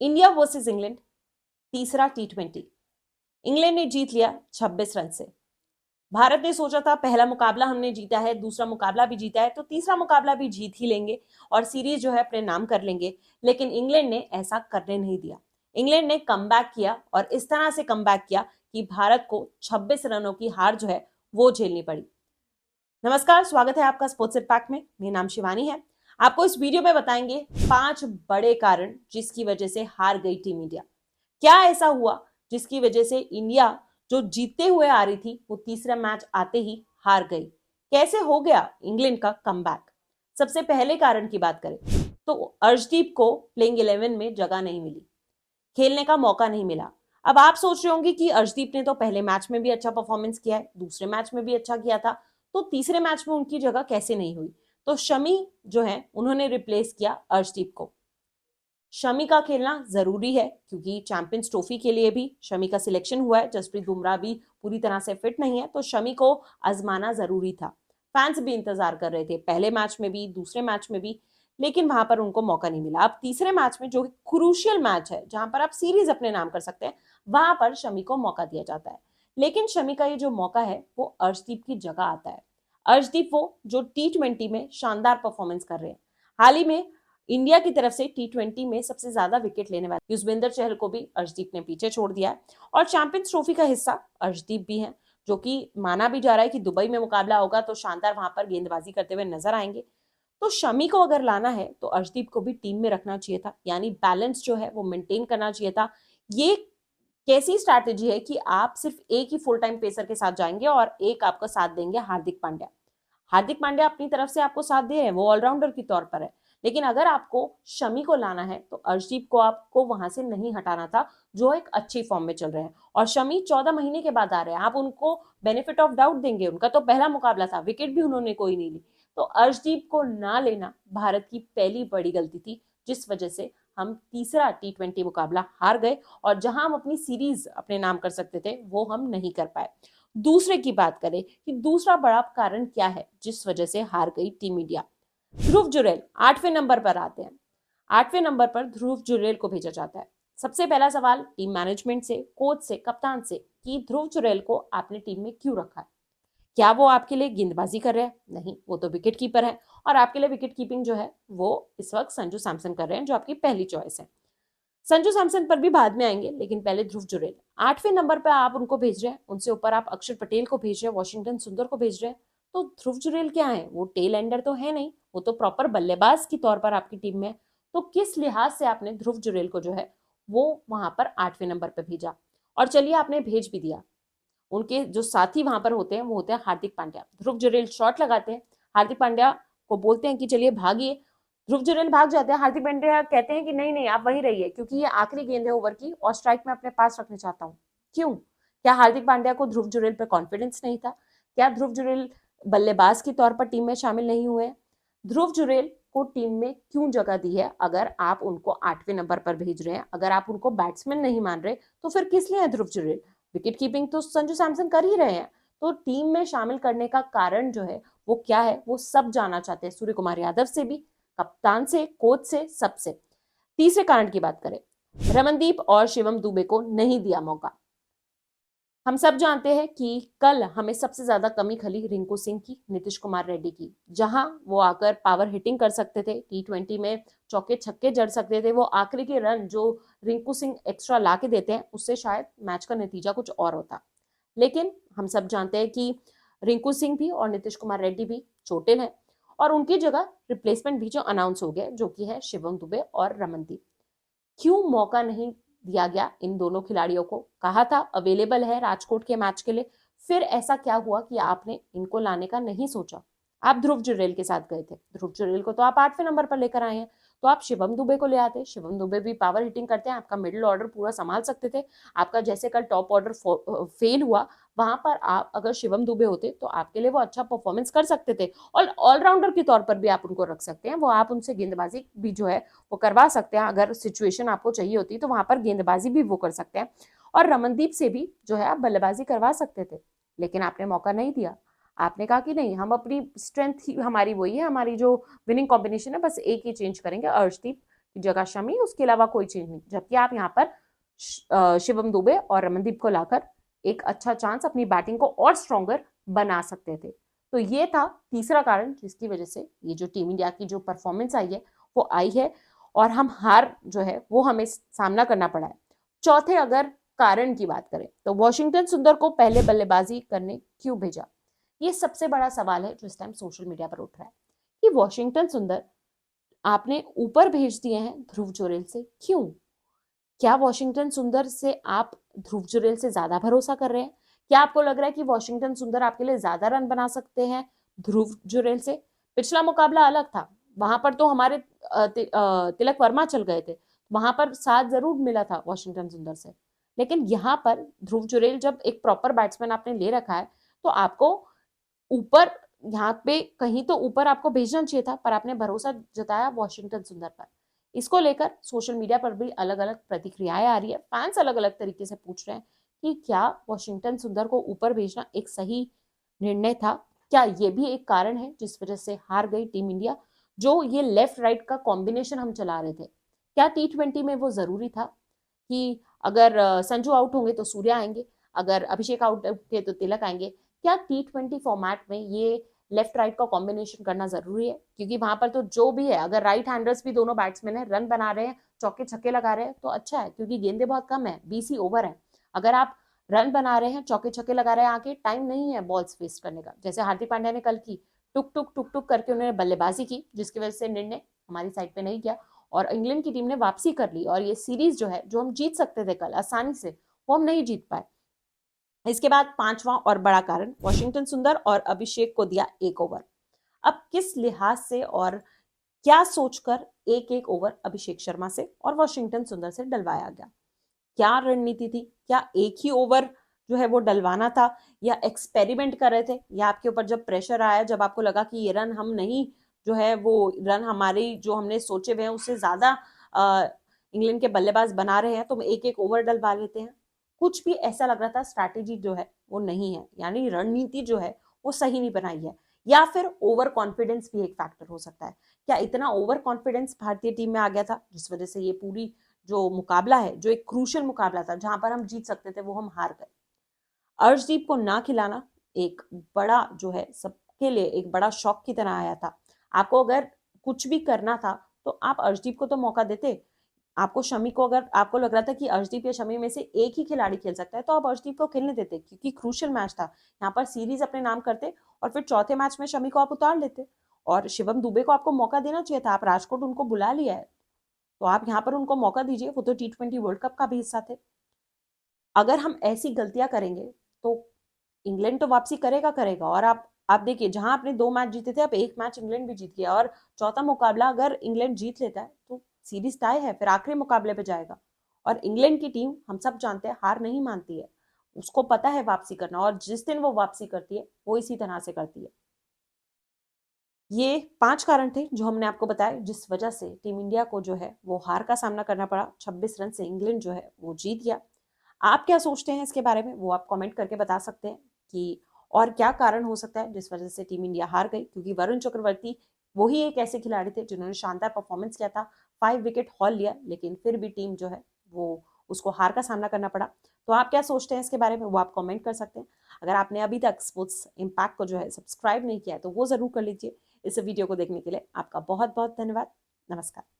India versus England, तीसरा टी20। England ने जीत लिया 26 रन से। भारत ने सोचा था पहला मुकाबला हमने जीता है, दूसरा मुकाबला भी जीता है, तो तीसरा मुकाबला भी जीत ही लेंगे और सीरीज जो है अपने नाम कर लेंगे। लेकिन इंग्लैंड ने ऐसा करने नहीं दिया। इंग्लैंड ने कमबैक किया और इस तरह से कमबैक किया कि भारत को 26 रनों की हार जो है वो झेलनी पड़ी। नमस्कार, स्वागत है आपका स्पोर्ट्स इम्पैक्ट में। मेरा नाम शिवानी है। आपको इस वीडियो में बताएंगे 5 बड़े कारण जिसकी वजह से हार गई टीम इंडिया। क्या ऐसा हुआ जिसकी वजह से इंडिया जो जीतते हुए आ रही थी वो तीसरा मैच आते ही हार गई। कैसे हो गया इंग्लैंड का कमबैक। सबसे पहले कारण की बात करें तो अर्शदीप को प्लेइंग 11 में जगह नहीं मिली, खेलने का मौका नहीं मिला। अब आप सोच रहे होंगे कि अर्शदीप ने तो पहले मैच में भी अच्छा परफॉर्मेंस किया है, दूसरे मैच में भी अच्छा किया था, तो तीसरे मैच में उनकी जगह कैसे नहीं हुई। तो शमी जो है उन्होंने रिप्लेस किया अर्शदीप को। शमी का खेलना जरूरी है क्योंकि चैंपियंस ट्रॉफी के लिए भी शमी का सिलेक्शन हुआ है। जसप्रीत बुमराह भी पूरी तरह से फिट नहीं है, तो शमी को आजमाना जरूरी था। फैंस भी इंतजार कर रहे थे, पहले मैच में भी दूसरे मैच में भी, लेकिन वहां पर उनको मौका नहीं मिला। अब तीसरे मैच में जो क्रूशियल मैच है जहां पर आप सीरीज अपने नाम कर सकते हैं, वहां पर शमी को मौका दिया जाता है। लेकिन शमी का ये जो मौका है वो अर्शदीप की जगह आता है। अर्शदीप वो जो टी20 में शानदार परफॉर्मेंस कर रहे हैं। हाल ही में इंडिया की तरफ से टी20 में सबसे ज्यादा विकेट लेने वाले युजवेंद्र चहल को भी अर्शदीप ने पीछे छोड़ दिया है। और चैंपियंस ट्रॉफी का हिस्सा अर्शदीप भी है, जो कि माना भी जा रहा है कि दुबई में मुकाबला होगा तो शानदार वहां पर गेंदबाजी करते हुए नजर आएंगे। तो शमी को अगर लाना है तो अर्शदीप को भी टीम में रखना चाहिए था, यानी बैलेंस जो है वो मेंटेन करना चाहिए था। ये कैसी स्ट्रैटेजी है कि आप सिर्फ एक ही फुल टाइम पेसर के साथ जाएंगे और एक आपका साथ देंगे हार्दिक पांड्या। हार्दिक पांड्या अपनी तरफ से आपको साथ दे रहे हैं, वो ऑलराउंडर के तौर पर है। लेकिन अगर आपको शमी को लाना है तो अर्शदीप को आपको वहां से नहीं हटाना था, जो एक अच्छी फॉर्म में चल रहे हैं। और शमी 14 महीने के बाद आ रहे हैं, आप उनको बेनिफिट ऑफ डाउट देंगे। उनका तो पहला मुकाबला था, विकेट भी उन्होंने कोई नहीं ली। तो अर्शदीप को ना लेना भारत की पहली बड़ी गलती थी, जिस वजह से हम तीसरा टी20 मुकाबला हार गए और जहां हम अपनी सीरीज अपने नाम कर सकते थे वो हम नहीं कर पाए। दूसरे की बात करें कि दूसरा बड़ा कारण क्या है जिस वजह से हार गई टीम इंडिया। ध्रुव जुरैल 8वें नंबर पर आते हैं। 8वें नंबर पर ध्रुव जुरैल को भेजा जाता है। सबसे पहला सवाल टीम मैनेजमेंट से, कोच से, कप्तान से कि ध्रुव जुरैल को आपने टीम में क्यों रखा है। क्या वो आपके लिए गेंदबाजी कर रहे हैं? नहीं, वो तो विकेट कीपर है और आपके लिए विकेट कीपिंग जो है वो इस वक्त संजू सैमसन कर रहे हैं, जो आपकी पहली चॉइस है। संजू सैमसन पर भी बाद में आएंगे, लेकिन पहले ध्रुव जुरैल 8वें नंबर पर आप उनको भेज रहे हैं। उनसे ऊपर आप अक्षर पटेल को भेज रहे हैं, वॉशिंगटन सुंदर को भेज रहे हैं। तो ध्रुव जुरैल क्या है, वो टेल एंडर तो है नहीं, वो तो प्रॉपर बल्लेबाज की तौर पर आपकी टीम में। तो किस लिहाज से आपने ध्रुव जुरैल को जो है वो वहां पर 8वें नंबर पर भेजा। और चलिए आपने भेज भी दिया, उनके जो साथी वहां पर होते हैं वो होते हैं हार्दिक पांड्या। ध्रुव जुरैल शॉट लगाते हैं, हार्दिक पांड्या को बोलते हैं कि चलिए भागिए। ध्रुव जुरैल भाग जाते हैं, हार्दिक पांड्या कहते हैं कि नहीं नहीं आप वहीं रहिए क्योंकि ये आखिरी गेंद है ओवर की और स्ट्राइक में अपने पास रखना चाहता हूँ। क्यों? क्या हार्दिक पांड्या को ध्रुव जुरैल पर कॉन्फिडेंस नहीं था? क्या ध्रुव जुरैल बल्लेबाज के तौर पर टीम में शामिल नहीं हुए? ध्रुव जुरैल को टीम में क्यों जगह दी है? अगर आप उनको 8वें नंबर पर भेज रहे हैं, अगर आप उनको बैट्समैन नहीं मान रहे, तो फिर किस लिए है ध्रुव जुरैल? विकेट कीपिंग तो संजू सैमसन कर ही रहे हैं। तो टीम में शामिल करने का कारण जो है वो क्या है, वो सब जानना चाहते हैं, सूर्य कुमार यादव से भी, कप्तान से, कोच से, सबसे। तीसरे कारण की बात करें, रमनदीप और शिवम दुबे को नहीं दिया मौका। हम सब जानते हैं कि कल हमें सबसे ज्यादा कमी खली रिंकू सिंह की, नीतीश कुमार रेड्डी की। जहां वो आकर पावर हिटिंग कर सकते थे, टी20 में चौके छक्के जड़ सकते थे, वो आखिरी के रन जो रिंकू सिंह एक्स्ट्रा ला के देते हैं उससे शायद मैच का नतीजा कुछ और होता। लेकिन हम सब जानते हैं कि रिंकू सिंह भी और नीतीश कुमार रेड्डी भी चोटिल हैं और उनकी जगह रिप्लेसमेंट भी जो अनाउंस हो गया, जो कि है शिवम दुबे और रमनदीप। क्यों मौका नहीं दिया गया इन दोनों खिलाड़ियों को? कहा था अवेलेबल है राजकोट के मैच के लिए, फिर ऐसा क्या हुआ कि आपने इनको लाने का नहीं सोचा? आप ध्रुव जुरैल के साथ गए थे, ध्रुव जुरैल को तो आप 8वें नंबर पर लेकर आए हैं, तो आप शिवम दुबे को ले आते। शिवम दुबे भी पावर हिटिंग करते हैं, आपका मिडिल ऑर्डर पूरा संभाल सकते थे। आपका जैसे कल टॉप ऑर्डर फेल हुआ, वहां पर आप अगर शिवम दुबे होते तो आपके लिए वो अच्छा परफॉर्मेंस कर सकते थे और ऑलराउंडर के तौर पर भी आप उनको रख सकते हैं। वो आप उनसे गेंदबाजी भी जो है वो करवा सकते हैं, अगर सिचुएशन आपको चाहिए होती तो वहां पर गेंदबाजी भी वो कर सकते हैं। और रमनदीप से भी जो है आप बल्लेबाजी करवा सकते थे, लेकिन आपने मौका नहीं दिया। आपने कहा कि नहीं, हम अपनी स्ट्रेंथ ही हमारी वही है, हमारी जो विनिंग कॉम्बिनेशन है बस एक ही चेंज करेंगे, अर्शदीप की जगह शमी, उसके अलावा कोई चेंज नहीं। जबकि आप यहाँ पर शिवम दुबे और रमनदीप को लाकर एक अच्छा चांस अपनी बैटिंग को और स्ट्रॉन्गर बना सकते थे। तो ये था तीसरा कारण जिसकी वजह से ये जो टीम इंडिया की जो परफॉर्मेंस आई है वो आई है और हम हार जो है वो हमें सामना करना पड़ा है। चौथे अगर कारण की बात करें तो वॉशिंगटन सुंदर को पहले बल्लेबाजी करने क्यों भेजा, ये सबसे बड़ा सवाल है जो इस टाइम सोशल मीडिया पर उठ रहा है कि वॉशिंगटन सुंदर आपने ऊपर भेज दिए हैं ध्रुव जुरेल से, क्यों? क्या वॉशिंगटन सुंदर से आप ध्रुव जुरेल से ज्यादा भरोसा कर रहे हैं? क्या आपको लग रहा है कि वॉशिंगटन सुंदर आपके लिए ज्यादा रन बना सकते हैं ध्रुव जुरेल से? पिछला मुकाबला अलग था, वहां पर तो हमारे तिलक वर्मा चल गए थे, वहां पर साथ जरूर मिला था वॉशिंगटन सुंदर से, लेकिन यहाँ पर ध्रुव जुरेल जब एक प्रॉपर बैट्समैन आपने ले रखा है तो आपको ऊपर, यहाँ पे कहीं तो ऊपर आपको भेजना चाहिए था, पर आपने भरोसा जताया वॉशिंगटन सुंदर पर। इसको लेकर सोशल मीडिया पर भी अलग अलग प्रतिक्रियाएं आ रही है, फैंस अलग अलग तरीके से पूछ रहे हैं कि क्या वॉशिंगटन सुंदर को ऊपर भेजना एक सही निर्णय था? क्या ये भी एक कारण है जिस वजह से हार गई टीम इंडिया? जो ये लेफ्ट राइट का कॉम्बिनेशन हम चला रहे थे, क्या T20 में वो जरूरी था कि अगर संजू आउट होंगे तो सूर्या आएंगे, अगर अभिषेक आउट होंगे तो तिलक आएंगे? क्या T20 फॉर्मेट में ये लेफ्ट राइट का कॉम्बिनेशन करना जरूरी है? क्योंकि वहां पर तो जो भी है, अगर राइट हैंडर्स भी दोनों बैट्समैन है, रन बना रहे हैं, चौके छक्के लगा रहे हैं तो अच्छा है, क्योंकि गेंदे बहुत कम है, 20 ही ओवर है। अगर आप रन बना रहे हैं, चौके छक्के लगा रहे हैं, आके टाइम नहीं है बॉल्स वेस्ट करने का, जैसे हार्दिक पांड्या ने कल की, टुक टुक टुक टुक करके उन्होंने बल्लेबाजी की, जिसकी वजह से निर्णय हमारी साइड पे नहीं गया और इंग्लैंड की टीम ने वापसी कर ली और ये सीरीज जो है, जो हम जीत सकते थे कल आसानी से, वो हम नहीं जीत पाए। इसके बाद पांचवा और बड़ा कारण, वॉशिंगटन सुंदर और अभिषेक को दिया एक ओवर। अब किस लिहाज से और क्या सोचकर एक एक ओवर अभिषेक शर्मा से और वॉशिंगटन सुंदर से डलवाया गया? क्या रणनीति थी? क्या एक ही ओवर जो है वो डलवाना था, या एक्सपेरिमेंट कर रहे थे, या आपके ऊपर जब प्रेशर आया, जब आपको लगा कि ये रन हम नहीं, जो है वो रन हमारी जो हमने सोचे हुए हैं उससे ज्यादा इंग्लैंड के बल्लेबाज बना रहे हैं तो हम एक एक ओवर डलवा लेते हैं? कुछ भी ऐसा लग रहा था, स्ट्रैटेजी जो है वो नहीं है, यानी रणनीति जो है वो सही नहीं बनाई है, या फिर ओवर कॉन्फिडेंस भी एक फैक्टर हो सकता है। क्या इतना ओवर कॉन्फिडेंस भारतीय टीम में आ गया था जिस वजह से ये पूरी जो मुकाबला है, जो एक क्रूशियल मुकाबला था जहां पर हम जीत सकते थे, वो हम हार गए? अर्शदीप को ना खिलाना एक बड़ा जो है सबके लिए एक बड़ा शॉक की तरह आया था। आपको अगर कुछ भी करना था तो आप अर्शदीप को तो मौका देते। आपको शमी को, अगर आपको लग रहा था कि अर्शदीप या शमी में से एक ही खिलाड़ी खेल सकता है तो आप अर्शदीप को खेलने देते, क्योंकि क्रूशियल मैच था, यहाँ पर सीरीज अपने नाम करते और फिर चौथे मैच में शमी को आप उतार लेते और शिवम दुबे को आपको मौका देना चाहिए था। आप राजकोट उनको बुला लिया है तो आप यहाँ पर उनको मौका दीजिए, वो तो T20 वर्ल्ड कप का भी हिस्सा थे। अगर हम ऐसी गलतियां करेंगे तो इंग्लैंड तो वापसी करेगा करेगा, और आप देखिए, जहां आपने 2 मैच जीते थे, अब एक मैच इंग्लैंड भी जीत गया और चौथा मुकाबला अगर इंग्लैंड जीत लेता है तो सीरीज टाई है, फिर आखिरी मुकाबले पे जाएगा। और इंग्लैंड की टीम हम सब जानते हैं हार नहीं मानती है, उसको पता है वापसी करना, और जिस दिन वो वापसी करती है वो इसी तरह से करती है। ये 5 कारण थे जो हमने आपको बताया जिस वजह से टीम इंडिया को जो है वो हार का सामना करना पड़ा। 26 रन से इंग्लैंड जो है वो जीत गया। आप क्या सोचते हैं इसके बारे में, वो आप कमेंट करके बता सकते हैं कि और क्या कारण हो सकता है जिस वजह से टीम इंडिया हार गई, क्योंकि वरुण चक्रवर्ती वही एक ऐसे खिलाड़ी थे जिन्होंने शानदार परफॉर्मेंस किया था, 5 विकेट हॉल लिया, लेकिन फिर भी टीम जो है वो उसको हार का सामना करना पड़ा। तो आप क्या सोचते हैं इसके बारे में, वो आप कमेंट कर सकते हैं। अगर आपने अभी तक स्पोर्ट्स इम्पैक्ट को जो है सब्सक्राइब नहीं किया है तो वो जरूर कर लीजिए। इस वीडियो को देखने के लिए आपका बहुत बहुत धन्यवाद। नमस्कार।